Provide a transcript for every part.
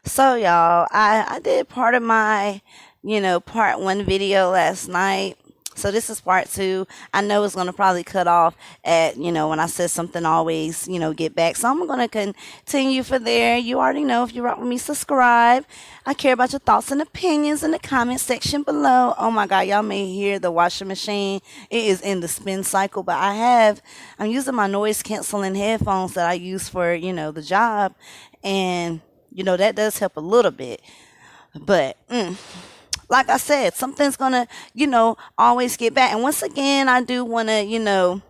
So y'all, I did part of my, part one video last night. So this is part two. I know it's gonna probably cut off at, when I said something always, get back. So I'm gonna continue for there. You already know if you rock with me, subscribe. I care about your thoughts and opinions in the comment section below. Oh my god, y'all may hear the washing machine. It is in the spin cycle, but I'm using my noise canceling headphones that I use for, the job. And that does help a little bit. But like I said, something's gonna, always get back. And once again, I do wanna,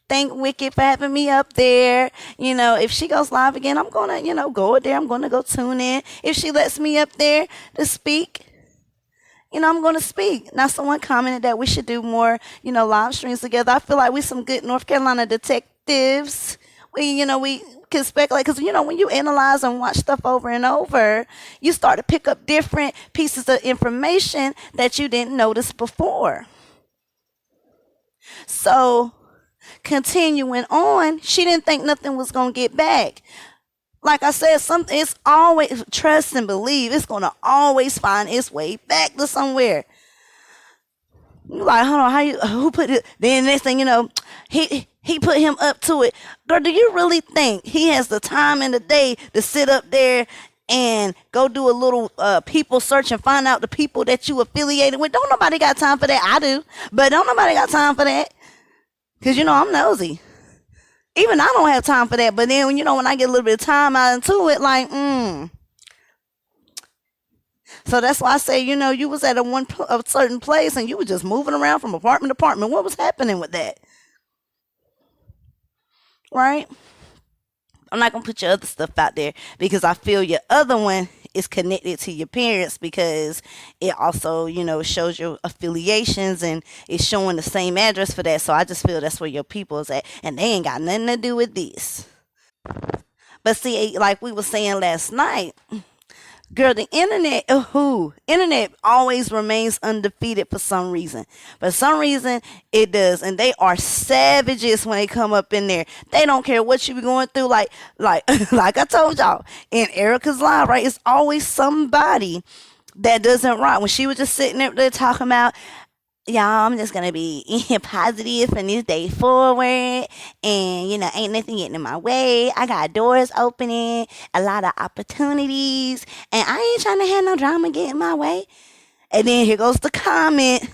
thank Wicked for having me up there. If she goes live again, I'm gonna, go there. I'm gonna go tune in. If she lets me up there to speak, I'm gonna speak. Now someone commented that we should do more, live streams together. I feel like we some good North Carolina detectives. We can speculate because, when you analyze and watch stuff over and over, you start to pick up different pieces of information that you didn't notice before. So, continuing on, she didn't think nothing was going to get back. Like I said, it's always, trust and believe, it's going to always find its way back to somewhere. You're like, hold on, who put it? Then next thing you know, he put him up to it. Girl, do you really think he has the time in the day to sit up there and go do a little people search and find out the people that you affiliated with? Don't nobody got time for that. I do, but don't nobody got time for that. Because, I'm nosy. Even I don't have time for that. But then, when I get a little bit of time out into it, like, So that's why I say, you was at a certain place and you were just moving around from apartment to apartment. What was happening with that? Right? I'm not going to put your other stuff out there because I feel your other one is connected to your parents because it also, shows your affiliations and it's showing the same address for that. So I just feel that's where your people is at and they ain't got nothing to do with this. But see, like we were saying last night, girl, the internet always remains undefeated for some reason. For some reason, it does. And they are savages when they come up in there. They don't care what you be going through. Like like I told y'all, in Erica's live, right? It's always somebody that doesn't rock. When she was just sitting there talking about, y'all, I'm just gonna be positive from this day forward, and ain't nothing getting in my way. I got doors opening, a lot of opportunities, and I ain't trying to have no drama get in my way. And then here goes the comment.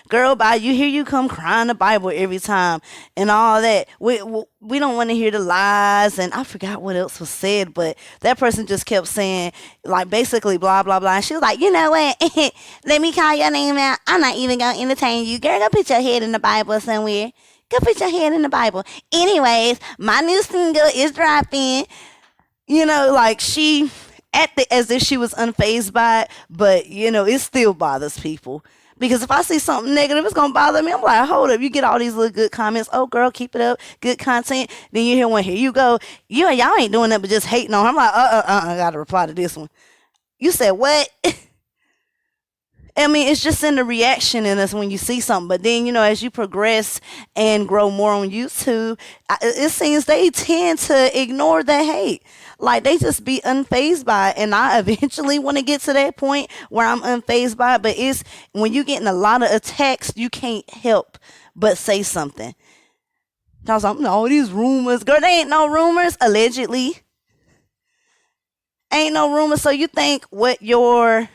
Girl, bye. You hear you come crying the Bible every time and all that. We don't want to hear the lies. And I forgot what else was said, but that person just kept saying, like, basically, blah, blah, blah. And she was like, you know what? Let me call your name out. I'm not even going to entertain you. Girl, go put your head in the Bible somewhere. Go put your head in the Bible. Anyways, my new single is dropping. Like she acted as if she was unfazed by it, but, it still bothers people. Because if I see something negative, it's going to bother me. I'm like, hold up. You get all these little good comments. Oh, girl, keep it up. Good content. Then you hear one, here you go. Y'all ain't doing that but just hating on her. I'm like, I got to reply to this one. You said what? I mean, it's just in the reaction in us when you see something. But then, as you progress and grow more on YouTube, it seems they tend to ignore the hate. Like, they just be unfazed by it. And I eventually want to get to that point where I'm unfazed by it. But it's when you're getting a lot of attacks, you can't help but say something. I was like, all these rumors. Girl, they ain't no rumors, allegedly. Ain't no rumors. So you think what your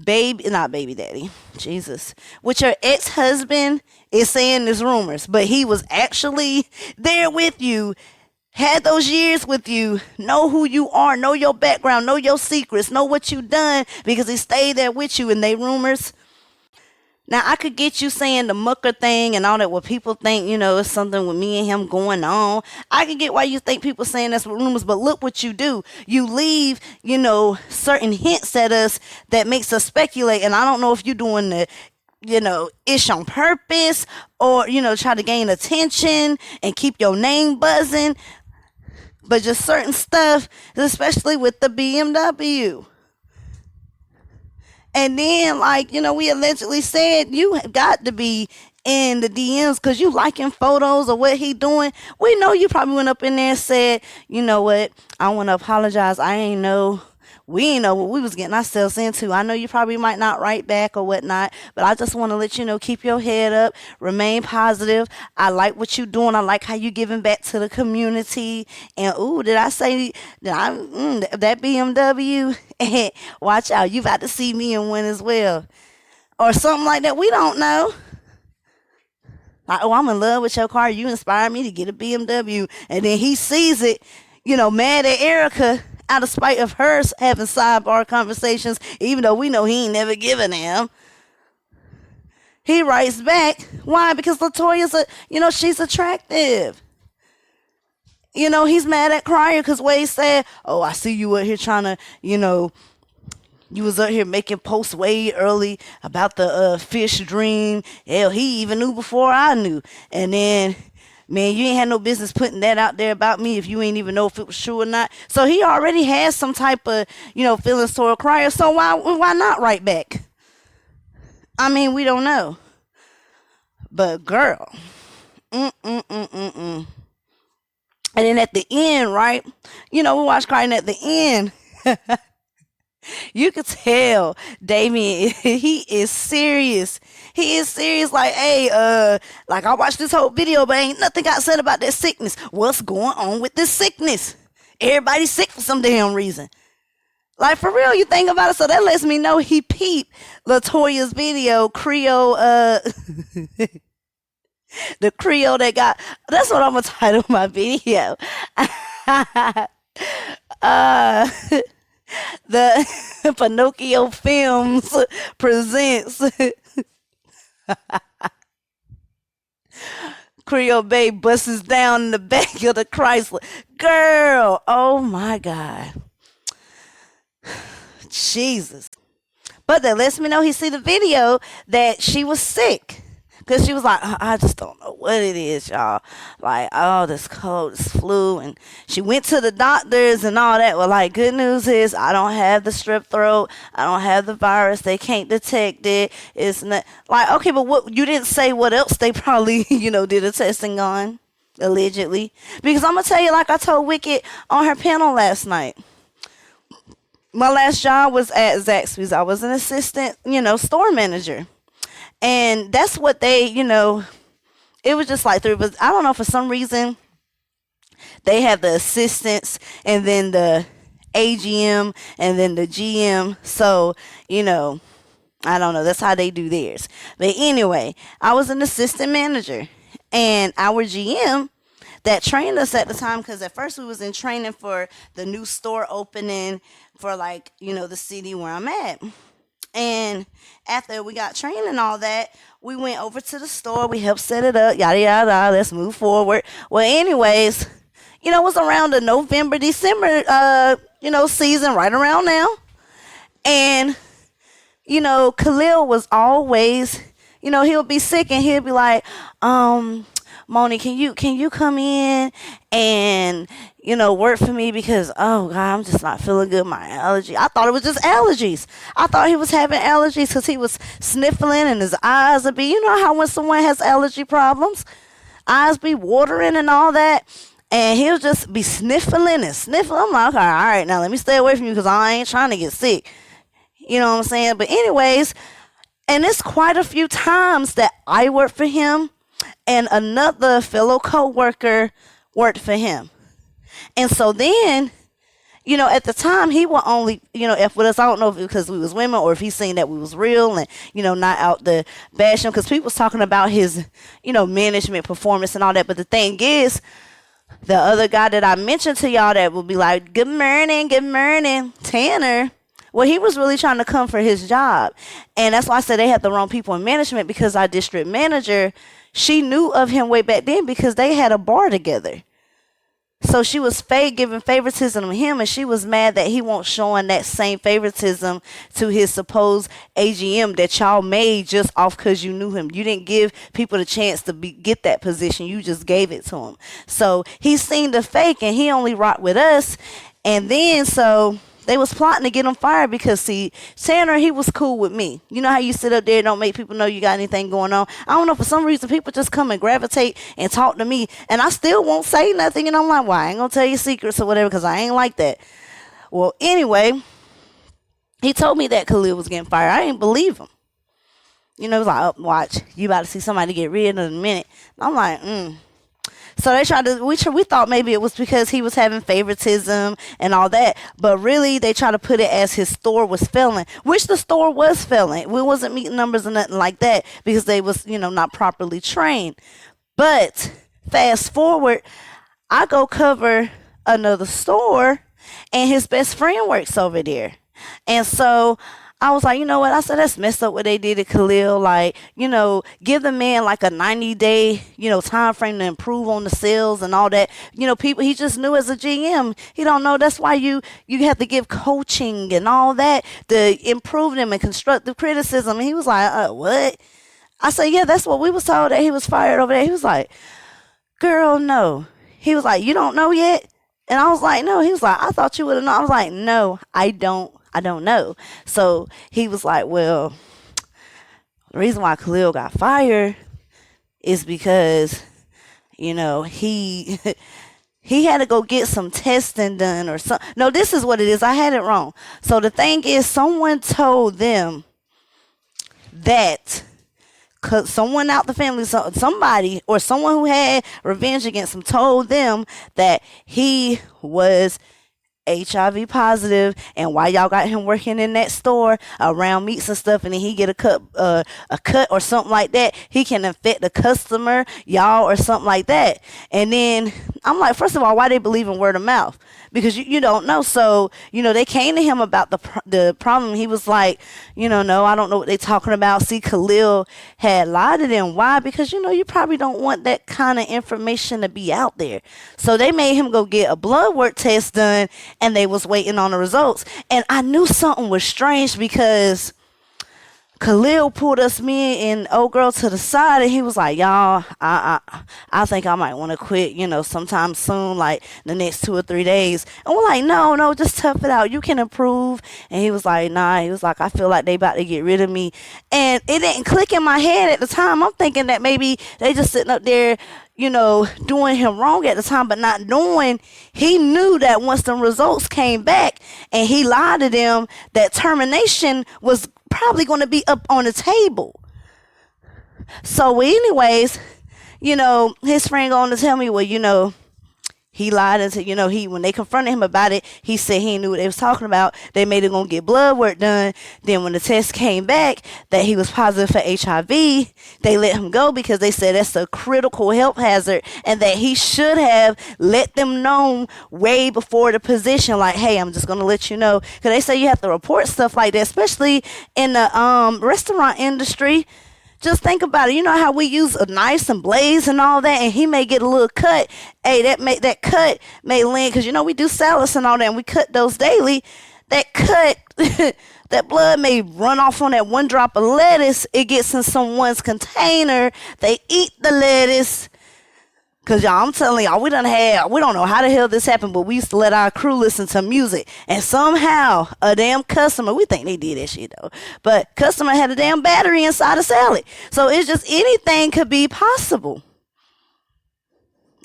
not baby daddy, Jesus, what your ex-husband is saying is rumors, but he was actually there with you, had those years with you, know who you are, know your background, know your secrets, know what you done because he stayed there with you and they rumors. Now, I could get you saying the mucker thing and all that, what people think, it's something with me and him going on. I can get why you think people saying that's rumors, but look what you do. You leave, certain hints at us that makes us speculate. And I don't know if you're doing the, ish on purpose or, try to gain attention and keep your name buzzing. But just certain stuff, especially with the BMW. And then, we allegedly said you have got to be in the DMs because you liking photos of what he doing. We know you probably went up in there and said, you know what, I want to apologize. I ain't know we didn't know what we was getting ourselves into. I know you probably might not write back or whatnot, but I just want to let you know, keep your head up, remain positive. I like what you doing. I like how you giving back to the community. And ooh, did I say that BMW? Watch out, you about to see me in one as well, or something like that. We don't know. Like, oh, I'm in love with your car. You inspired me to get a BMW. And then he sees it, mad at Erica out of spite of her having sidebar conversations, even though we know he ain't never given them. He writes back. Why? Because Latoya's she's attractive. He's mad at Crier because Wade said, oh, I see you out here trying to, you was out here making posts way early about the fish dream. Hell, he even knew before I knew. And then, man, you ain't had no business putting that out there about me if you ain't even know if it was true or not. So he already has some type of, feelings toward Crier. So why not write back? I mean, we don't know. But girl, And then at the end, right? We watched Crier, and at the end, you could tell Damien, he is serious. He is serious. Like, hey, like I watched this whole video, but ain't nothing got said about that sickness. What's going on with this sickness? Everybody's sick for some damn reason. Like, for real, you think about it. So that lets me know he peeped Latoya's video, Creole, the Creole that got, that's what I'm going to title my video. The Pinocchio Films presents CreoleBae busts down in the back of the Chrysler. Girl, oh my God. Jesus. But that lets me know he see the video that she was sick. Because she was like, I just don't know what it is, y'all. Like, oh, this cold, this flu. And she went to the doctors and all that. Well, like, good news is I don't have the strep throat. I don't have the virus. They can't detect it. It's not like, okay, but what, you didn't say what else they probably, did a testing on, allegedly. Because I'm going to tell you, like I told Wicked on her panel last night. My last job was at Zaxby's. I was an assistant, store manager. And that's what they, it was just like but I don't know, for some reason, they have the assistants and then the AGM and then the GM. So, I don't know. That's how they do theirs. But anyway, I was an assistant manager. And our GM that trained us at the time, because at first we was in training for the new store opening for, like, the city where I'm at. And after we got trained and all that, we went over to the store. We helped set it up. Yada, yada, yada. Let's move forward. Well, anyways, it was around the November, December, season, right around now. And, Khalil was always, he'll be sick and he'll be like, Moni, can you come in and, work for me because, oh, God, I'm just not feeling good. My allergy. I thought it was just allergies. I thought he was having allergies because he was sniffling and his eyes would be, how when someone has allergy problems, eyes be watering and all that. And he'll just be sniffling and sniffling. I'm like, okay, all right, now let me stay away from you because I ain't trying to get sick. You know what I'm saying? But anyways, and it's quite a few times that I worked for him and another fellow co-worker worked for him. And so then, at the time, he would only, F with us. I don't know if it was because we was women or if he seen that we was real and, not out to bash him. Because people was talking about his, management performance and all that. But the thing is, the other guy that I mentioned to y'all that would be like, good morning, Tanner. Well, he was really trying to come for his job. And that's why I said they had the wrong people in management, because our district manager, she knew of him way back then because they had a bar together. So she was giving favoritism to him, and she was mad that he won't showing that same favoritism to his supposed AGM that y'all made just off because you knew him. You didn't give people the chance to get that position. You just gave it to him. So he seen the fake, and he only rocked with us. And then so they was plotting to get him fired because, see, Tanner, he was cool with me. You know how you sit up there and don't make people know you got anything going on? I don't know, for some reason, people just come and gravitate and talk to me, and I still won't say nothing, and I'm like, well, I ain't going to tell you secrets or whatever because I ain't like that. Well, anyway, He told me that Khalil was getting fired. I didn't believe him. It was like, oh, watch, you about to see somebody get rid of in a minute. I'm like, So they tried to, we thought maybe it was because he was having favoritism and all that. But really, they tried to put it as his store was failing, which the store was failing. We wasn't meeting numbers or nothing like that because they was, not properly trained. But fast forward, I go cover another store and his best friend works over there. And so I was like, you know what? I said, that's messed up what they did to Khalil. Like, give the man like a 90-day, time frame to improve on the sales and all that. People, he just knew as a GM, he don't know. That's why you have to give coaching and all that to improve them and constructive criticism. And he was like, what? I said, yeah, that's what we was told, that he was fired over there. He was like, girl, no. He was like, you don't know yet? And I was like, no. He was like, I thought you would have known. I was like, no, I don't know. So he was like, well, the reason why Khalil got fired is because, he he had to go get some testing done or something. No, this is what it is. I had it wrong. So the thing is, someone told them that someone out the family, somebody or someone who had revenge against him told them that he was HIV positive, and why y'all got him working in that store around meats and stuff, and then he get a cut or something like that, he can infect the customer, y'all, or something like that. And then I'm like, first of all, why they believe in word of mouth? Because you don't know. So they came to him about the problem. He was like, no, I don't know what they talking about. See, Khalil had lied to them. Why? Because you probably don't want that kind of information to be out there. So they made him go get a blood work test done, and they was waiting on the results. And I knew something was strange because Khalil pulled me and old girl to the side, and he was like, y'all, I think I might want to quit, sometime soon, like the next 2 or 3 days. And we're like, no, just tough it out. You can improve. And he was like, nah. He was like, I feel like they about to get rid of me. And it didn't click in my head at the time. I'm thinking that maybe they just sitting up there, doing him wrong at the time, but not knowing he knew that once the results came back and he lied to them, that termination was probably going to be up on the table. So anyways, his friend going to tell me, well, he lied and said, when they confronted him about it, he said he knew what they was talking about. They made him go get blood work done. Then when the test came back that he was positive for HIV, they let him go because they said that's a critical health hazard and that he should have let them know way before the position, like, hey, I'm just going to let you know. Because they say you have to report stuff like that, especially in the restaurant industry. Just think about it. You know how we use a knife and blades and all that, and he may get a little cut. Hey, that cut may land, because we do salads and all that, and we cut those daily. That cut, that blood may run off on that one drop of lettuce. It gets in someone's container. They eat the lettuce. Because, y'all, I'm telling y'all, we don't know how the hell this happened, but we used to let our crew listen to music. And somehow, a damn customer, we think they did that shit, though, but customer had a damn battery inside the salad. So it's just anything could be possible.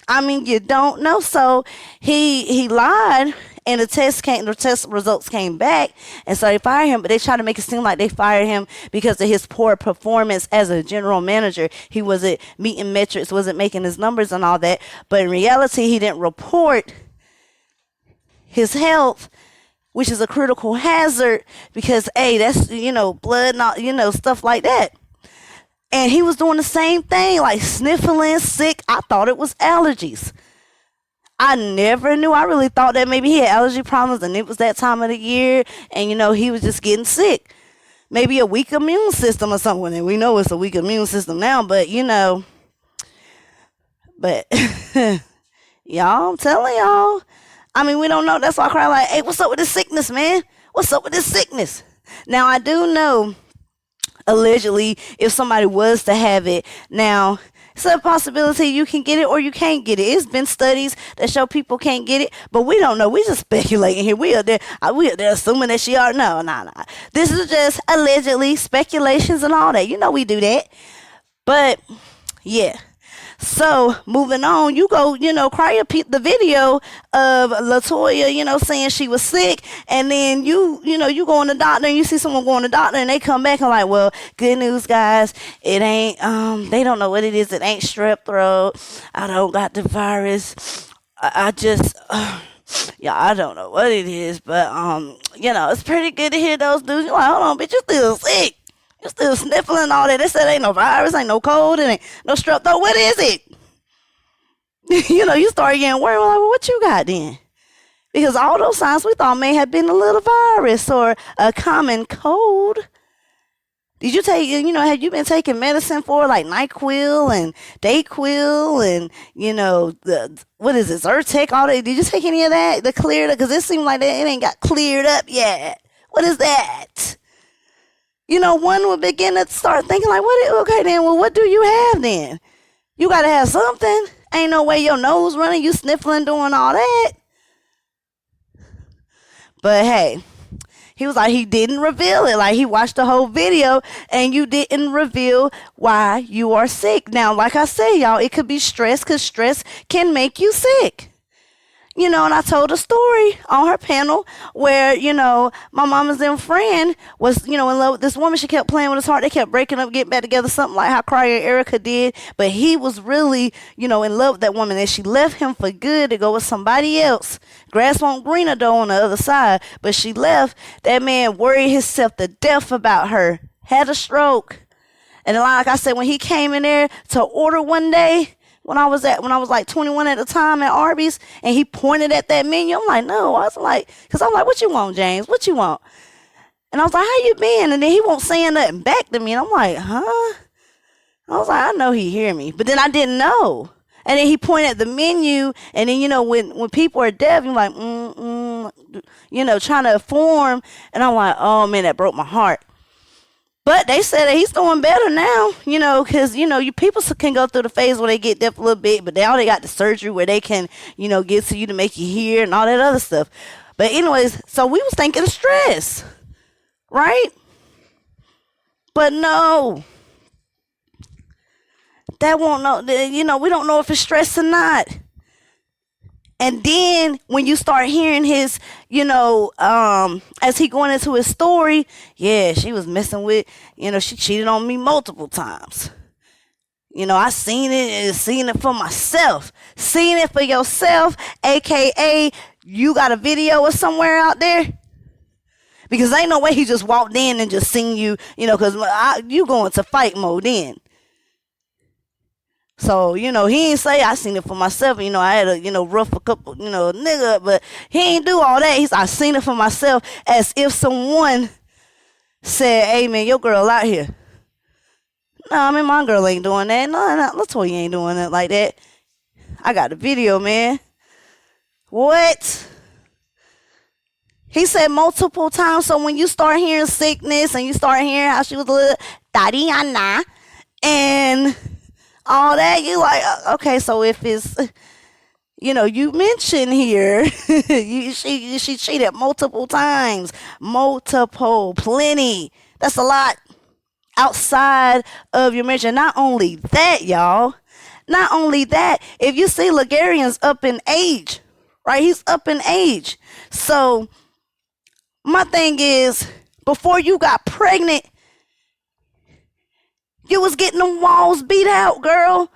I mean, you don't know. So he lied, and the test results came back, and so they fired him. But they tried to make it seem like they fired him because of his poor performance as a general manager. He wasn't meeting metrics, wasn't making his numbers and all that. But in reality, he didn't report his health, which is a critical hazard, because that's blood, not stuff like that. And he was doing the same thing, like sniffling, sick. I thought it was allergies. I never knew. I really thought that maybe he had allergy problems and it was that time of the year, and he was just getting sick. Maybe a weak immune system or something. And we know it's a weak immune system now, but but y'all, I'm telling y'all. I mean, we don't know. That's why I cry like, hey, what's up with this sickness, man? What's up with this sickness? Now, I do know, allegedly, if somebody was to have it, now it's a possibility you can get it or you can't get it. It's been studies that show people can't get it, but we don't know. We just speculating here. We are there assuming that she already know. Nah. This is just allegedly speculations and all that. We do that. But yeah. So moving on, you go, cry the video of Latoya, saying she was sick, and then you go on the doctor and you see someone go on the doctor and they come back and like, well, good news, guys, it ain't they don't know what it is. It ain't strep throat. I don't got the virus. I just yeah, I don't know what it is, but it's pretty good to hear those dudes. You're like, hold on, bitch, you still sick. You still sniffling and all that. They said ain't no virus, ain't no cold, and ain't no strep throat. What is it? You start getting worried. Like, well, what you got then? Because all those signs we thought may have been a little virus or a common cold. Did you take, have you been taking medicine for like NyQuil and Dayquil and, what is it, Zyrtec, all that? Did you take any of that to clear it? Because it seemed like that it ain't got cleared up yet. What is that? One would begin to start thinking like, okay then, well, what do you have then? You got to have something. Ain't no way your nose running, you sniffling, doing all that. But hey, he was like, he didn't reveal it. Like, he watched the whole video and you didn't reveal why you are sick. Now, like I said, y'all, it could be stress because stress can make you sick. And I told a story on her panel where, my mama's then friend was, in love with this woman. She kept playing with his heart. They kept breaking up, getting back together, something like how Cryer and Erica did. But he was really, in love with that woman. And she left him for good to go with somebody else. Grass won't greener though on the other side. But she left. That man worried himself to death about her. Had a stroke. And like I said, when he came in there to order one day, when I was like 21 at the time at Arby's, and he pointed at that menu, I'm like, no. I was like, because I'm like, what you want, James? What you want? And I was like, how you been? And then he won't say nothing back to me. And I'm like, huh? I was like, I know he hear me. But then I didn't know. And then he pointed at the menu, and then, when people are deaf, you're like, trying to inform. And I'm like, oh, man, that broke my heart. But they said that he's doing better now, because, you people can go through the phase where they get deaf a little bit, but now they got the surgery where they can, get to you to make you hear and all that other stuff. But anyways, so we was thinking stress, right? But no, that won't know, we don't know if it's stress or not. And then when you start hearing his, as he going into his story, yeah, she was messing with, she cheated on me multiple times. I seen it for myself. Seen it for yourself, a.k.a. you got a video or somewhere out there? Because ain't no way he just walked in and just seen you, because you go into fight mode then. So, he ain't say I seen it for myself. I had a, rough a couple, nigga, but he ain't do all that. I seen it for myself, as if someone said, hey, man, your girl out here. No, I mean, my girl ain't doing that. No, Latoya ain't doing that like that. I got the video, man. What? He said multiple times. So when you start hearing sickness and you start hearing how she was a little Tatiana and all that, you like, okay, so if it's, you mentioned here, she cheated multiple times, plenty. That's a lot outside of your marriage. And not only that, y'all, if you see Ligarian's up in age, right? He's up in age. So my thing is, before you got pregnant, you was getting them walls beat out, girl.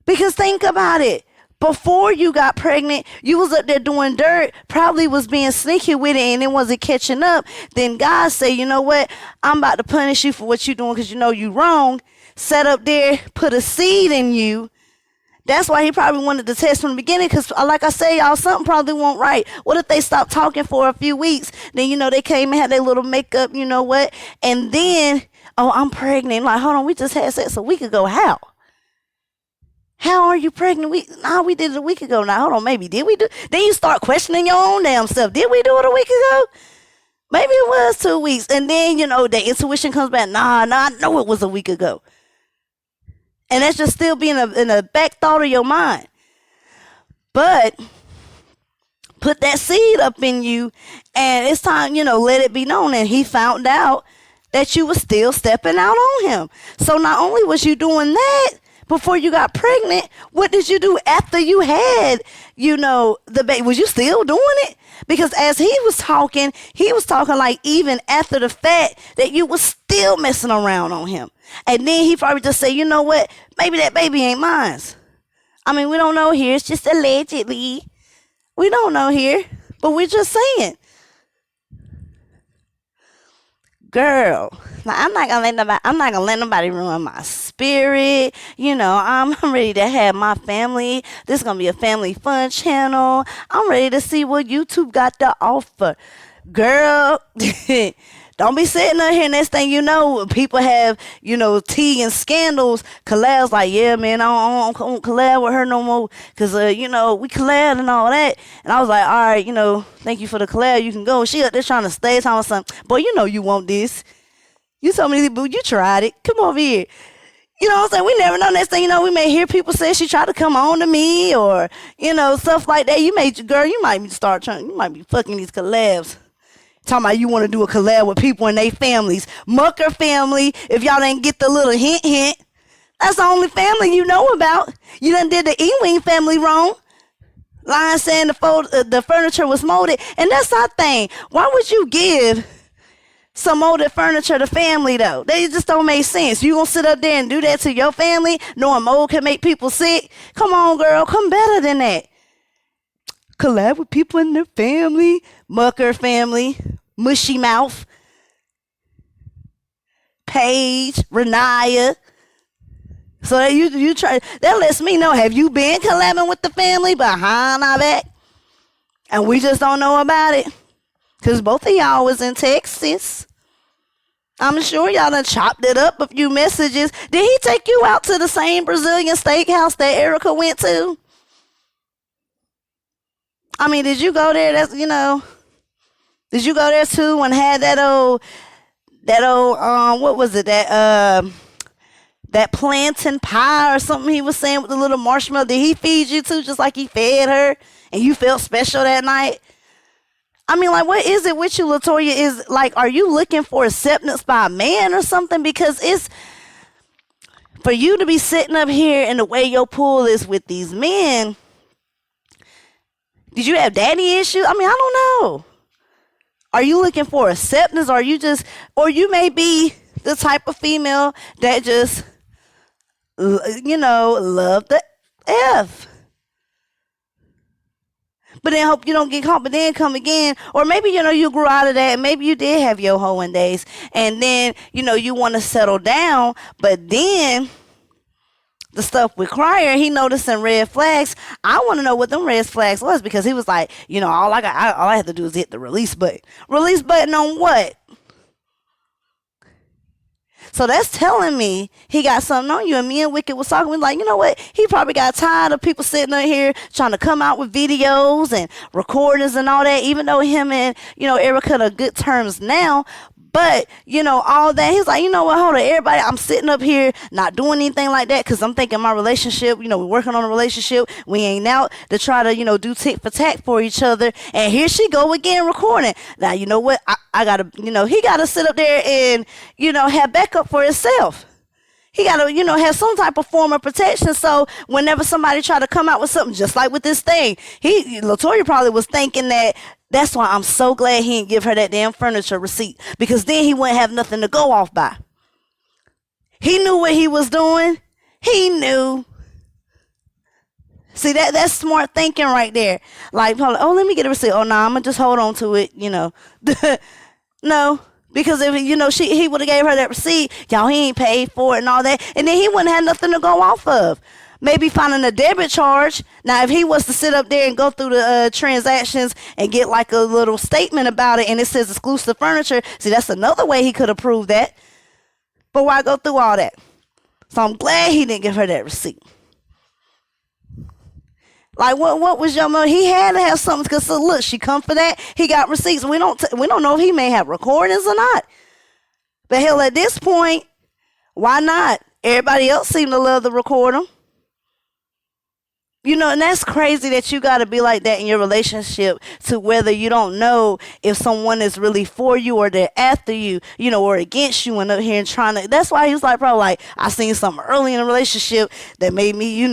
Because think about it. Before you got pregnant, you was up there doing dirt, probably was being sneaky with it and it wasn't catching up. Then God say, you know what? I'm about to punish you for what you doing because you know you wrong. Set up there, put a seed in you. That's why he probably wanted to test from the beginning because, like I say, y'all, something probably won't right. What if they stopped talking for a few weeks? Then, they came and had their little makeup, you know what? And then, oh, I'm pregnant. Like, hold on, we just had sex a week ago. How? How are you pregnant? We did it a week ago. Now, hold on, maybe did we do? Then you start questioning your own damn self. Did we do it a week ago? Maybe it was 2 weeks. And then, the intuition comes back. Nah, I know it was a week ago. And that's just still being in the back thought of your mind. But put that seed up in you, and it's time, let it be known. And he found out that you were still stepping out on him. So not only was you doing that, before you got pregnant. What did you do after you had, the baby? Was you still doing it? Because as he was talking like even after the fact that you was still messing around on him. And then he probably just say, you know what? Maybe that baby ain't mine. I mean, we don't know here. It's just allegedly. We don't know here. But we're just saying. Girl, now I'm not gonna let nobody ruin my spirit. I'm ready to have my family. This is gonna be a family fun channel. I'm ready to see what YouTube got to offer. Girl, don't be sitting up here. Next thing you know, people have, tea and scandals. Collab's like, yeah, man, I don't collab with her no more. Because, we collab and all that. And I was like, all right, thank you for the collab. You can go. She up there trying to stay. Telling something. Boy, you want this. You told me, boo, you tried it. Come over here. You know what I'm saying? We never know. Next thing you know, we may hear people say she tried to come on to me or, stuff like that. You might be fucking these collabs. Talking about you want to do a collab with people and they families. Mucker family, if y'all didn't get the little hint. That's the only family you know about. You done did the Ewing family wrong. Lying saying the furniture was molded. And that's our thing. Why would you give some molded furniture to family, though? They just don't make sense. You gonna sit up there and do that to your family, knowing mold can make people sick? Come on, girl. Come better than that. Collab with people in their family. Mucker family. Mushy Mouth. Paige. Renaya. So that you try. That lets me know, have you been collabing with the family behind our back? And we just don't know about it. Because both of y'all was in Texas. I'm sure y'all done chopped it up a few messages. Did he take you out to the same Brazilian steakhouse that Erica went to? I mean, did you go there? Did you go there too and had that old, what was it? That plantain pie or something he was saying with the little marshmallow. Did he feed you too, just like he fed her? And you felt special that night? I mean, like, what is it with you, Latoya? Is like, are you looking for acceptance by a man or something? Because it's for you to be sitting up here and the way your pool is with these men. Did you have daddy issues? I mean, I don't know. Are you looking for acceptance? Or you may be the type of female that just, love the F. But then hope you don't get caught, but then come again. Or maybe, you grew out of that and maybe you did have your hoeing days. And then, you want to settle down. But then the stuff with Crier, he noticing red flags. I want to know what them red flags was because he was like, all I have to do is hit the release button. Release button on what? So that's telling me he got something on you. And me and Wicked was talking. We like, you know what? He probably got tired of people sitting up here trying to come out with videos and recordings and all that. Even though him and, Erica are good terms now. But, all that. He's like, you know what? Hold on, everybody. I'm sitting up here not doing anything like that because I'm thinking my relationship, we're working on a relationship. We ain't out to try to, do tit for tat for each other. And here she go again recording. Now, you know what? I got to, he got to sit up there and, have backup for himself. He got to, have some type of form of protection. So whenever somebody try to come out with something, just like with this thing, Latoya probably was thinking that. That's why I'm so glad he didn't give her that damn furniture receipt. Because then he wouldn't have nothing to go off by. He knew what he was doing. He knew. See, that's smart thinking right there. Like, oh, let me get a receipt. Oh, no, I'm going to just hold on to it, No. Because if, he would have gave her that receipt, y'all, he ain't paid for it and all that. And then he wouldn't have nothing to go off of. Maybe finding a debit charge. Now, if he was to sit up there and go through the transactions and get like a little statement about it and it says exclusive furniture, see, that's another way he could have proved that. But why go through all that? So I'm glad he didn't give her that receipt. Like, what was your motive? He had to have something because, look, she come for that. He got receipts. We don't know if he may have recordings or not. But hell, at this point, why not? Everybody else seemed to love to record them. And that's crazy that you got to be like that in your relationship to whether you don't know if someone is really for you or they're after you, or against you and up here and trying to. That's why he was like, bro, like, I seen something early in the relationship that made me,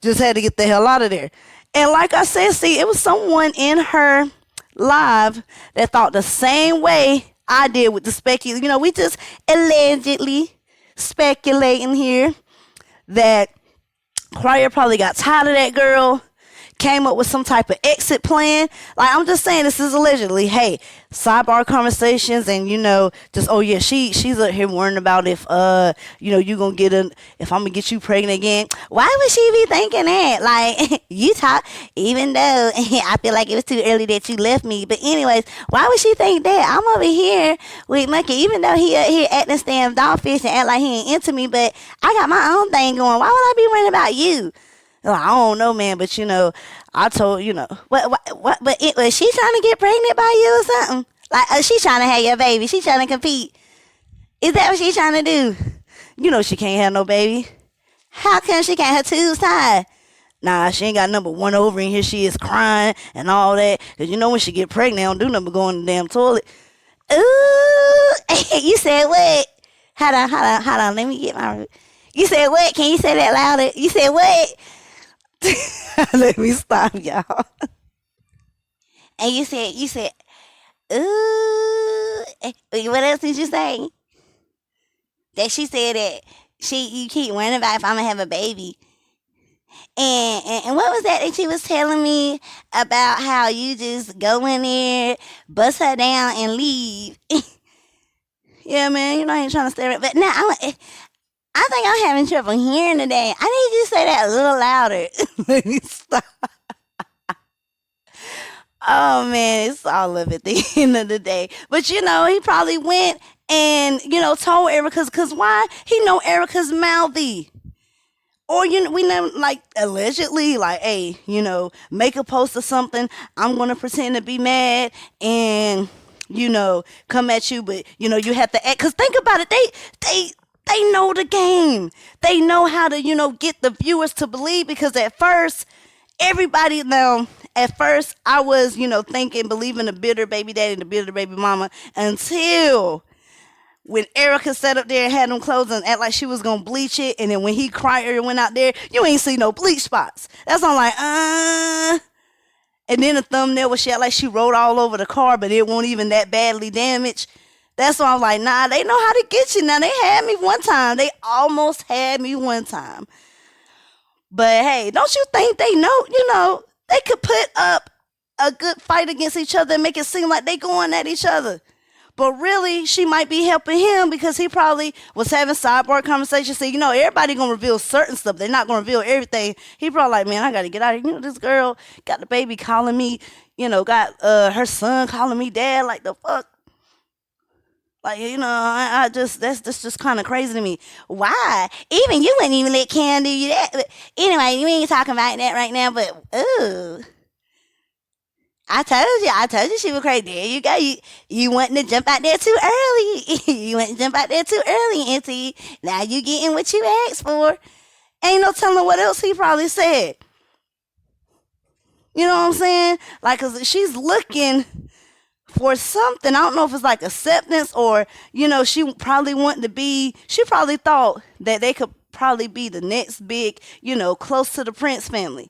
just had to get the hell out of there. And like I said, see, it was someone in her live that thought the same way I did with the speculation. We just allegedly speculating here that Crier probably got tired of that girl, came up with some type of exit plan. Like, I'm just saying, this is allegedly. Hey, sidebar conversations, and just, oh yeah, she's up here worrying about if you gonna if I'm gonna get you pregnant again. Why would she be thinking that? Like, you talk, even though I feel like it was too early that you left me. But anyways, why would she think that? I'm over here with Monkey, even though he here acting standoffish and act like he ain't into me, but I got my own thing going. Why would I be worrying about you? Like, I don't know, man, but I told was she trying to get pregnant by you or something? Like, she trying to have your baby. She trying to compete. Is that what she trying to do? She can't have no baby. How come she can't have tubes tied? Nah, she ain't got number one over in here. She is crying and all that. Because when she get pregnant, they don't do nothing but go in the damn toilet. Ooh, you said what? Hold on. Let me get my... You said what? Can you say that louder? You said what? Let me stop, y'all. And you said, ooh. What else did you say? That she said that you keep worrying about if I'm gonna have a baby. And what was that she was telling me about how you just go in there, bust her down, and leave? Yeah, man, I ain't trying to stay right. But now I think I'm having trouble hearing today. I need you to say that a little louder. Let me stop. Oh, man, it's all of it at the end of the day. But, he probably went and, told Erica, because why? He know Erica's mouthy. Or, we know, like, allegedly, like, hey, make a post or something. I'm going to pretend to be mad and, come at you. But, you have to act. Because think about it. They know the game. They know how to, get the viewers to believe, because at first, I was, thinking, believing the bitter baby daddy and the bitter baby mama, until when Erica sat up there and had them clothes and act like she was going to bleach it. And then when he cried and went out there, you ain't see no bleach spots. That's all like, And then the thumbnail was she act like she wrote all over the car, but it wasn't even that badly damaged. That's why I'm like, nah, they know how to get you. Now, they had me one time. They almost had me one time. But, hey, don't you think they know, they could put up a good fight against each other and make it seem like they going at each other. But really, she might be helping him, because he probably was having sidebar conversations. See, everybody going to reveal certain stuff. They're not going to reveal everything. He probably like, man, I got to get out of here. This girl got the baby calling me, got her son calling me dad. Like, the fuck? Like, I just, that's just kind of crazy to me. Why? Even you wouldn't even let Cam do you that. But anyway, we ain't talking about that right now, but, ooh. I told you she was crazy. There you go. You wanting to jump out there too early. You want to jump out there too early, Auntie. Now you getting what you asked for. Ain't no telling what else he probably said. You know what I'm saying? Like, 'cause she's looking for something. I don't know if it's like acceptance, or, she probably she probably thought that they could probably be the next big, close to the Prince family.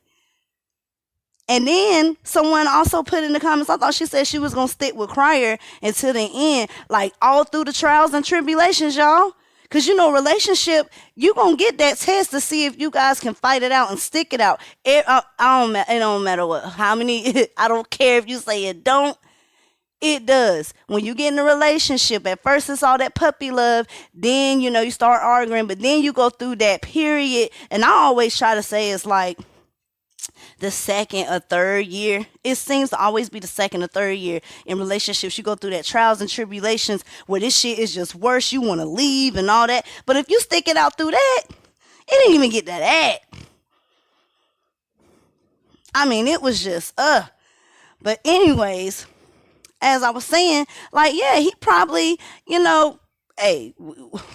And then someone also put in the comments, I thought she said she was going to stick with Crier until the end, like all through the trials and tribulations, y'all. Because, relationship, you going to get that test to see if you guys can fight it out and stick it out. It don't matter how many, I don't care if you say it don't. It does. When you get in a relationship, at first it's all that puppy love. Then, you start arguing. But then you go through that period. And I always try to say it's like the second or third year. It seems to always be the second or third year in relationships. You go through that trials and tribulations where this shit is just worse. You want to leave and all that. But if you stick it out through that, it didn't even get that ad. I mean, it was just, But anyways, as I was saying, like, yeah, he probably, hey,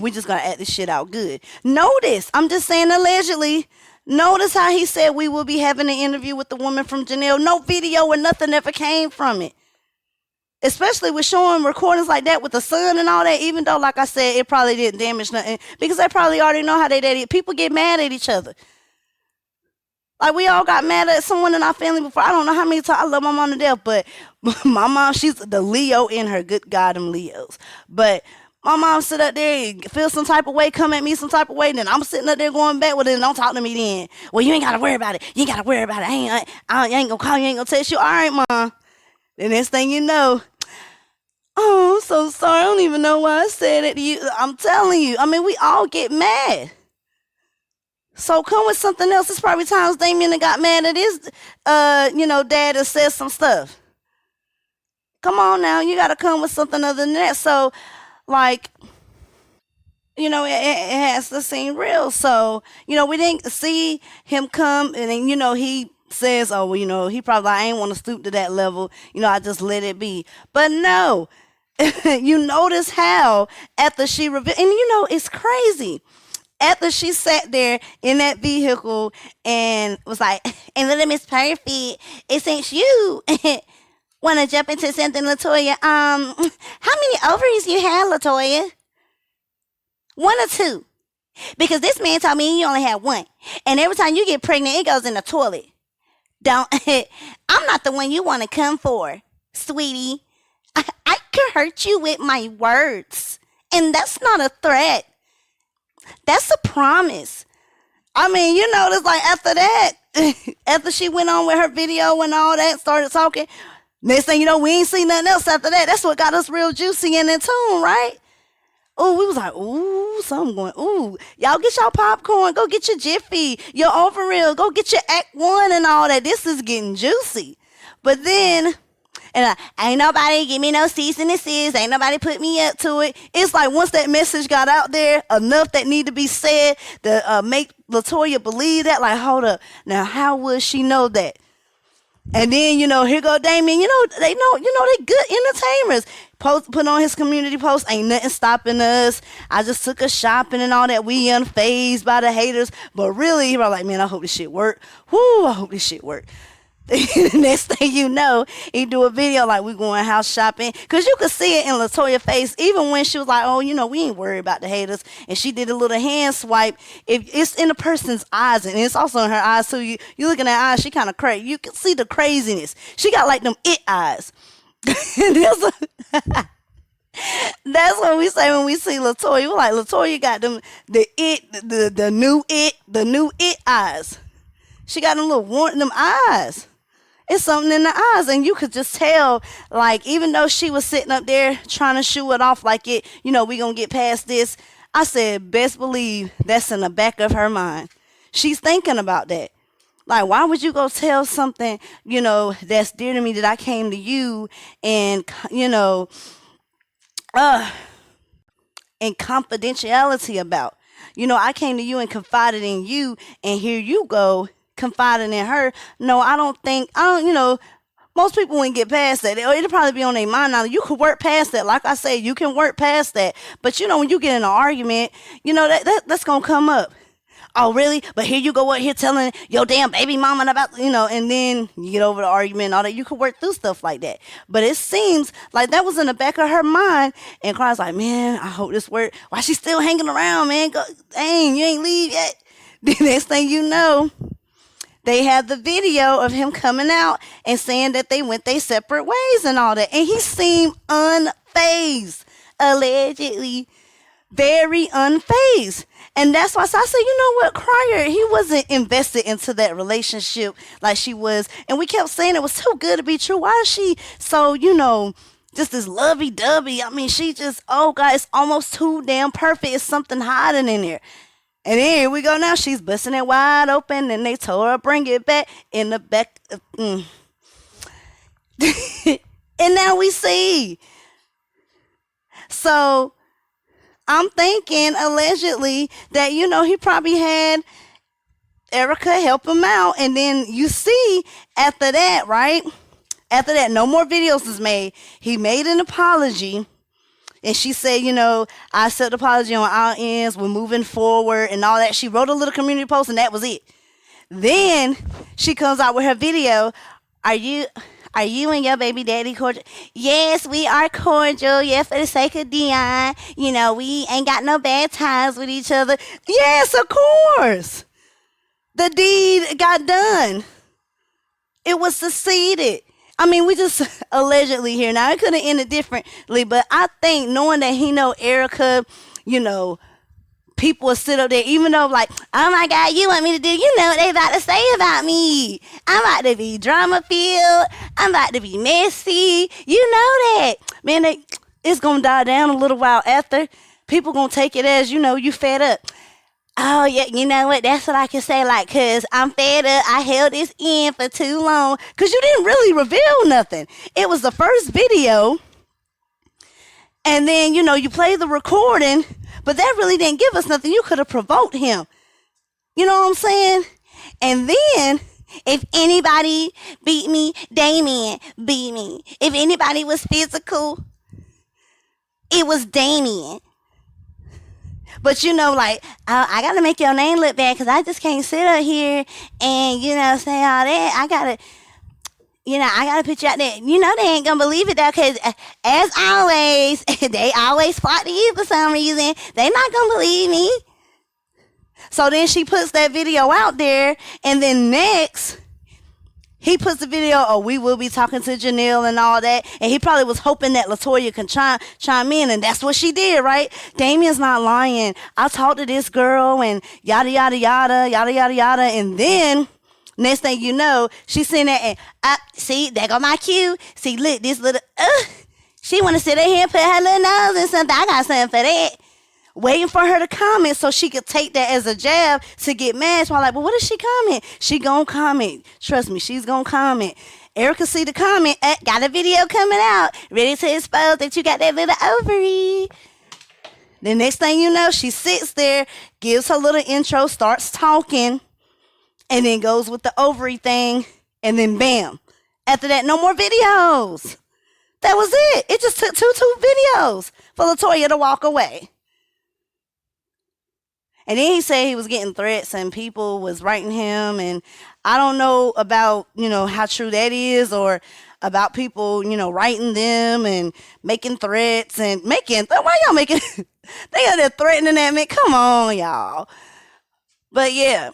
we just gotta act this shit out good. Notice, I'm just saying allegedly, Notice how he said we will be having an interview with the woman from Janelle. No video or nothing ever came from it. Especially with showing recordings like that with the son and all that, even though, like I said, it probably didn't damage nothing because they probably already know how they did it. People get mad at each other. Like, we all got mad at someone in our family before. I don't know how many times. I love my mom to death, but my mom, she's the Leo in her. Good God, them Leos. But my mom sit up there, feel some type of way, come at me some type of way, and then I'm sitting up there going back with it, and don't talk to me then. Well, you ain't got to worry about it. You ain't got to worry about it. I ain't going to call you, ain't going to text you. All right, Mom. The next thing you know, oh, I'm so sorry. I don't even know why I said it to you. I'm telling you. I mean, we all get mad. So come with something else. It's probably times Damien got mad at his, dad that said some stuff. Come on now. You got to come with something other than that. So, like, it has to seem real. So, we didn't see him come and then, he says, oh, well, he probably, I ain't want to stoop to that level. I just let it be. But no, you notice how after she revealed, and it's crazy. After she sat there in that vehicle and was like, and little Miss Perfect, it since you want to jump into something, Latoya, how many ovaries you have, Latoya? 1 or 2? Because this man told me you only had 1. And every time you get pregnant, it goes in the toilet. Don't, I'm not the one you want to come for, sweetie. I could hurt you with my words. And that's not a threat. That's a promise. I mean, it's like after that, after she went on with her video and all that, started talking, next thing you know, we ain't seen nothing else after that. That's what got us real juicy in the tune, right? Oh, we was like, ooh, something going, ooh. Y'all get y'all popcorn. Go get your Jiffy, your Overreal. Go get your Act 1 and all that. This is getting juicy. But then, and ain't nobody give me no cease and desist. Ain't nobody put me up to it. It's like once that message got out there, enough that need to be said to make Latoya believe that. Like, hold up. Now, how would she know that? And then, here go Damien. They good entertainers. Put on his community post, ain't nothing stopping us. I just took us shopping and all that. We unfazed by the haters. But really, he was like, man, I hope this shit work. Whoo, I hope this shit work. The next thing you know, he do a video like we going house shopping. Because you could see it in Latoya's face, even when she was like, oh, we ain't worried about the haters. And she did a little hand swipe. If it's in a person's eyes, and it's also in her eyes, so you looking at her eyes, she kind of crazy. You can see the craziness. She got like them it eyes. That's what we say when we see Latoya. We're like, Latoya got them, the new it eyes. She got them them eyes. It's something in the eyes, and you could just tell, like, even though she was sitting up there trying to shoo it off like it, we gonna get past this. I said, best believe that's in the back of her mind. She's thinking about that. Like, why would you go tell something, that's dear to me that I came to you and, and confidentiality about? I came to you and confided in you, and here you go confiding in her. No, most people wouldn't get past that. It'll probably be on their mind. Now, you could work past that. Like I said, you can work past that. But, when you get in an argument, that's going to come up. Oh, really? But here you go out here telling your damn baby mama about, and then you get over the argument and all that. You could work through stuff like that. But it seems like that was in the back of her mind. And Cry's like, man, I hope this worked. Why she still hanging around, man? Dang, you ain't leave yet. The next thing you know, they had the video of him coming out and saying that they went their separate ways and all that. And he seemed unfazed, allegedly very unfazed. And that's why I said, Crier, he wasn't invested into that relationship like she was. And we kept saying it was too good to be true. Why is she so, just this lovey-dovey? I mean, she just, oh, God, it's almost too damn perfect. It's something hiding in there. And then here we go now. She's busting it wide open, and they told her, bring it back in the back. And now we see. So I'm thinking, allegedly, that, he probably had Erica help him out. And then you see, after that, right? After that, no more videos is made. He made an apology. And she said, I accept the apology on our ends. We're moving forward and all that. She wrote a little community post, and that was it. Then she comes out with her video. Are you and your baby daddy cordial? Yes, we are cordial. Yeah, for the sake of Dion. You know, we ain't got no bad times with each other. Yes, of course. The deed got done. It was succeeded. I mean, we just allegedly here. Now, it could have ended differently, but I think knowing that he know Erica, you know, people will sit up there, even though, like, oh my God, you want me to do, you know what they about to say about me. I'm about to be drama filled. I'm about to be messy. You know that. Man, it's going to die down a little while after. People going to take it as, you know, you fed up. Oh, yeah, you know what? That's what I can say, like, because I'm fed up. I held this in for too long. Because you didn't really reveal nothing. It was the first video. And then, you know, you play the recording. But that really didn't give us nothing. You could have provoked him. You know what I'm saying? And then, if anybody beat me, Damien beat me. If anybody was physical, it was Damien. But, you know, like, I got to make your name look bad because I just can't sit up here and, you know, say all that. I got to put you out there. You know, they ain't going to believe it, though, because as always, they always flock to you for some reason. They not going to believe me. So then she puts that video out there, and then next, he puts the video, oh, we will be talking to Janelle and all that. And he probably was hoping that LaToya can chime in. And that's what she did, right? Damien's not lying. I talked to this girl and yada, yada, yada, yada, yada, yada. And then, next thing you know, she's sitting there and, see, there go my cue. See, look, this little, she want to sit there here and put her little nose in something. I got something for that. Waiting for her to comment so she could take that as a jab to get mad. So I'm like, well, what does she comment? She gonna comment. Trust me, she's gonna comment. Erica see the comment. Got a video coming out. Ready to expose that you got that little ovary. The next thing you know, she sits there, gives her little intro, starts talking, and then goes with the ovary thing, and then bam. After that, no more videos. That was it. It just took two videos for LaToya to walk away. And then he said he was getting threats and people was writing him. And I don't know about, you know, how true that is or about people, you know, writing them and making threats and why y'all making, they got that threatening at me. Come on, y'all. But yeah.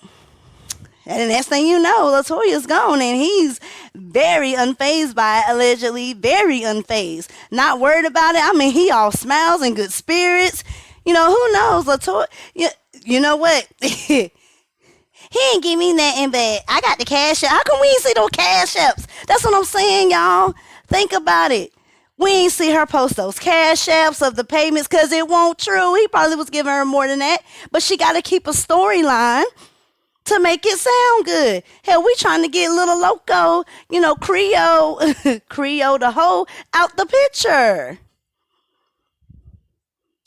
And the next thing you know, LaToya's gone and he's very unfazed by it, allegedly. Very unfazed. Not worried about it. I mean, he all smiles and good spirits. You know, who knows? LaToya, you know what? He ain't give me nothing, but I got the cash app. How come we ain't see those cash apps? That's what I'm saying, y'all. Think about it. We ain't see her post those cash apps of the payments because it won't true. He probably was giving her more than that. But she got to keep a storyline to make it sound good. Hell, we trying to get little loco, you know, Creo the hoe out the picture.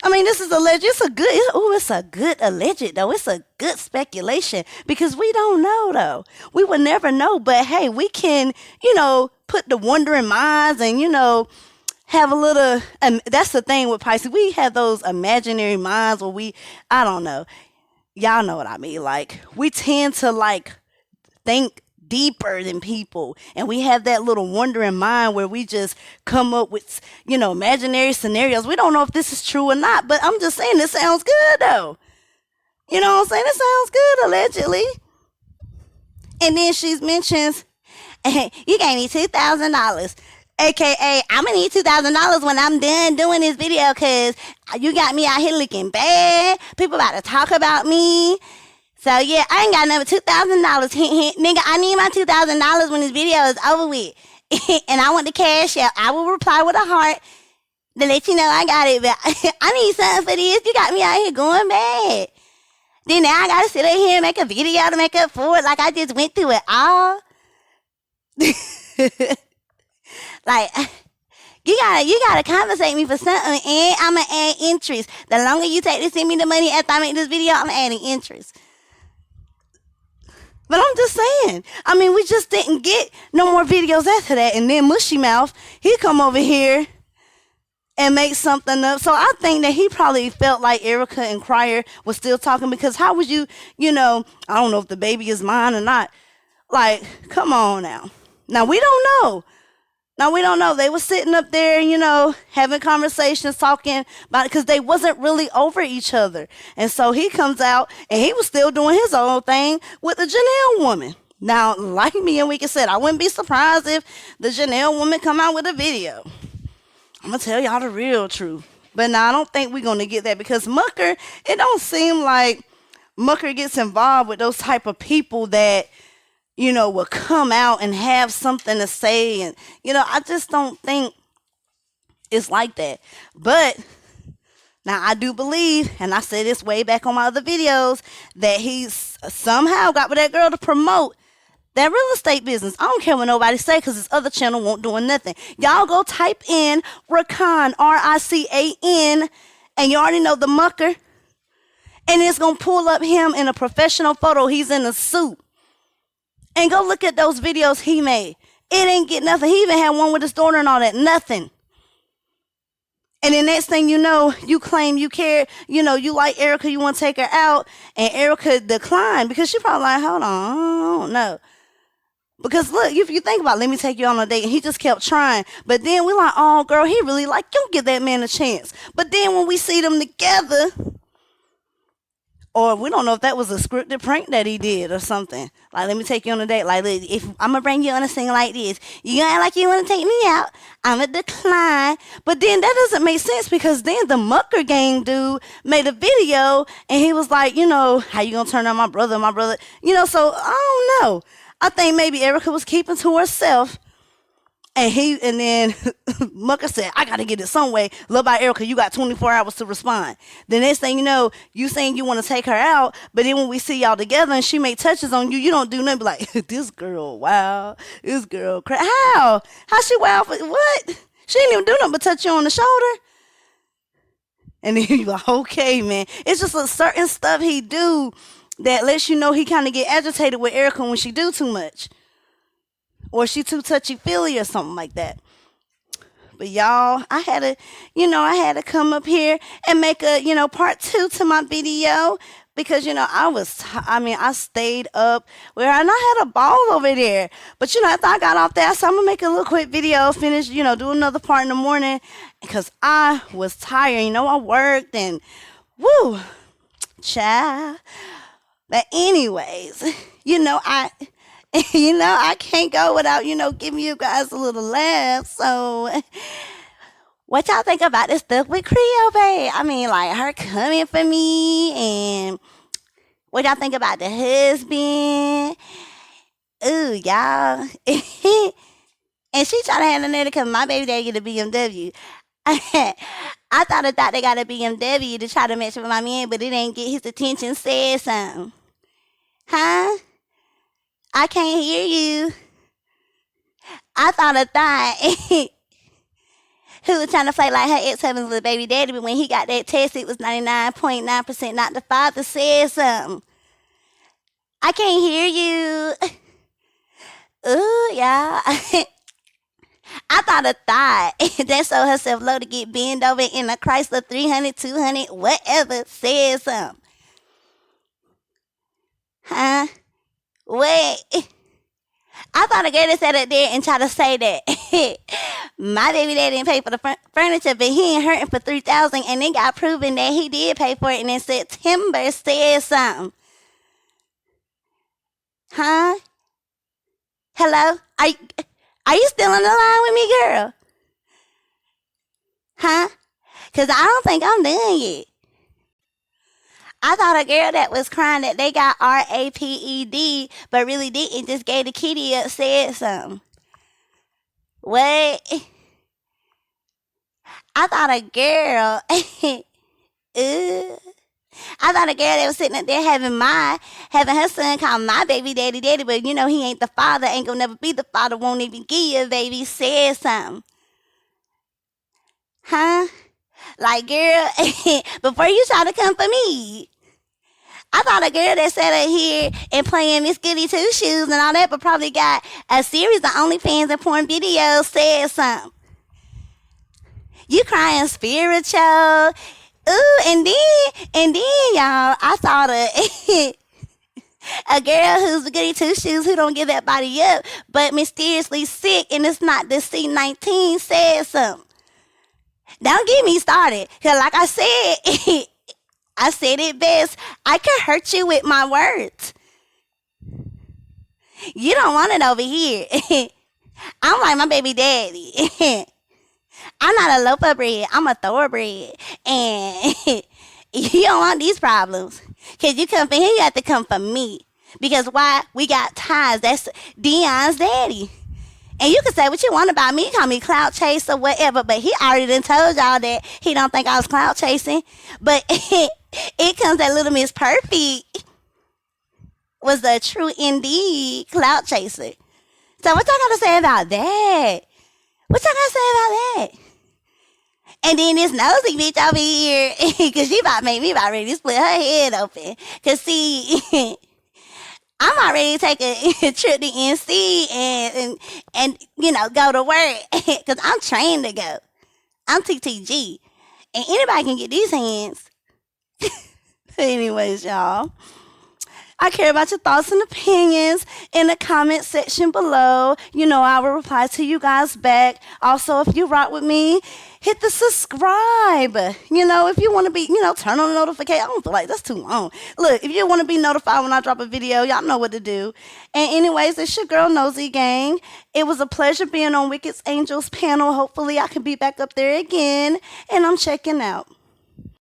I mean, this is alleged. It's a good alleged, though. It's a good speculation because we don't know, though. We would never know. But, hey, we can, you know, put the wondering minds and, you know, have a little, that's the thing with Pisces. We have those imaginary minds where I don't know. Y'all know what I mean. Like, we tend to, like, think deeper than people, and we have that little wondering mind where we just come up with, you know, imaginary scenarios. We don't know if this is true or not, but I'm just saying this sounds good though. You know what I'm saying? It sounds good, allegedly. And then she mentions, you gave me $2,000, aka I'm gonna need $2,000 when I'm done doing this video because you got me out here looking bad. People about to talk about me. So, yeah, I ain't got another $2,000. Hint, hint. Nigga, I need my $2,000 when this video is over with. And I want the cash out. I will reply with a heart to let you know I got it. But I need something for this. You got me out here going bad. Then now I got to sit in here and make a video to make up for it like I just went through it all. Like, you gotta compensate me for something, and I'm going to add interest. The longer you take to send me the money after I make this video, I'm adding interest. But I'm just saying, I mean, we just didn't get no more videos after that. And then Mushy Mouth, he come over here and make something up. So I think that he probably felt like Erica and Crier was still talking, because how would you, I don't know if the baby is mine or not. Like, come on now. Now, we don't know. Now, we don't know. They were sitting up there, having conversations, talking about it, because they wasn't really over each other. And so he comes out, and he was still doing his own thing with the Janelle woman. Now, like me and Wiki said, I wouldn't be surprised if the Janelle woman come out with a video. I'm going to tell y'all the real truth. But now, I don't think we're going to get that, because Mucker, it don't seem like Mucker gets involved with those type of people that, will come out and have something to say. And, I just don't think it's like that. But now I do believe, and I said this way back on my other videos, that he's somehow got with that girl to promote that real estate business. I don't care what nobody say, because this other channel won't doing nothing. Y'all go type in Rican, Rican, and you already know the Mucker. And it's going to pull up him in a professional photo. He's in a suit. And go look at those videos he made. It ain't get nothing. He even had one with his daughter and all that. Nothing. And the next thing you know, you claim you care. You like Erica. You want to take her out. And Erica declined, because she probably like, hold on, I don't know. Because look, if you think about it, let me take you on a date. And he just kept trying. But then we like, oh, girl, he really like, you give that man a chance. But then when we see them together, or we don't know if that was a scripted prank that he did or something. Like, let me take you on a date. Like, if I'm going to bring you on a thing like this, you going to act like you want to take me out. I'm going to decline. But then that doesn't make sense, because then the Mucker Gang dude made a video and he was like, how you going to turn on my brother? So I don't know. I think maybe Erica was keeping to herself. And then Mucker said, I got to get it some way. Love by Erica, you got 24 hours to respond. The next thing you know, you saying you want to take her out, but then when we see y'all together and she make touches on you, you don't do nothing. Be like, this girl, wow. This girl, how? How she wow? What? She didn't even do nothing but touch you on the shoulder. And then you like, okay, man. It's just a certain stuff he do that lets you know he kind of get agitated with Erica when she do too much. Or she too touchy-feely or something like that. But y'all, I had to come up here and make a, part 2 to my video. Because, I stayed up and I had a ball over there. But, after I got off there, so I'm going to make a little quick video, finish, do another part in the morning. Because I was tired. I worked and, woo, child. But anyways, I can't go without, giving you guys a little laugh. So, what y'all think about this stuff with CreoleBae? I mean, like, her coming for me, and what y'all think about the husband? Ooh, y'all. And she trying to handle it because my baby daddy get a BMW. I thought they got a BMW to try to match with my man, but it ain't get his attention. Said something. Huh? I can't hear you. I thought who was trying to play like her ex-husband's little baby daddy, but when he got that test, it was 99.9% not the father. Said something. I can't hear you. Ooh, y'all. I thought that sold herself low to get bent over in a Chrysler 300, 200, whatever. Said something. Huh? Wait, I thought a girl that sat up there and tried to say that my baby daddy didn't pay for the furniture, but he ain't hurting for $3,000, and then got proven that he did pay for it, and in September said something. Huh? Hello? Are you still on the line with me, girl? Huh? Because I don't think I'm done yet. I thought a girl that was crying that they got RAPED, but really didn't, just gave the kitty up, said something. What? I thought a girl, I thought a girl that was sitting up there having her son call my baby daddy, but he ain't the father, ain't gonna never be the father, won't even give you a baby, said something. Huh? Like, girl, before you try to come for me, I thought a girl that sat up here and playing Miss Goody Two Shoes and all that, but probably got a series of OnlyFans and porn videos, said something. You crying spiritual. Ooh, and then, y'all, I saw the a girl who's goody two shoes who don't give that body up, but mysteriously sick, and it's not the C19 said something. Don't get me started, cause like I said, I said it best. I can hurt you with my words. You don't want it over here. I'm like my baby daddy. I'm not a loaf of bread. I'm a thoroughbred. And you don't want these problems. Because you come for him, you have to come for me. Because why? We got ties. That's Dion's daddy. And you can say what you want about me. Call me clout chaser, whatever. But he already done told y'all that he don't think I was clout chasing. But it comes that Little Miss Perfect was the true indeed clout chaser. So what y'all got to say about that? What y'all got to say about that? And then this nosy bitch over here, because she about made me about ready to split her head open. Because see, I'm already take a trip to NC and go to work. Because I'm trained to go. I'm TTG. And anybody can get these hands. Anyways, y'all. I care about your thoughts and opinions in the comment section below. I will reply to you guys back. Also, if you rock with me, hit the subscribe. If you want to be, turn on the notification. I don't feel like that's too long. Look, if you want to be notified when I drop a video, y'all know what to do. And anyways, it's your girl Nosy Gang. It was a pleasure being on Wicked's Angels panel. Hopefully, I can be back up there again. And I'm checking out.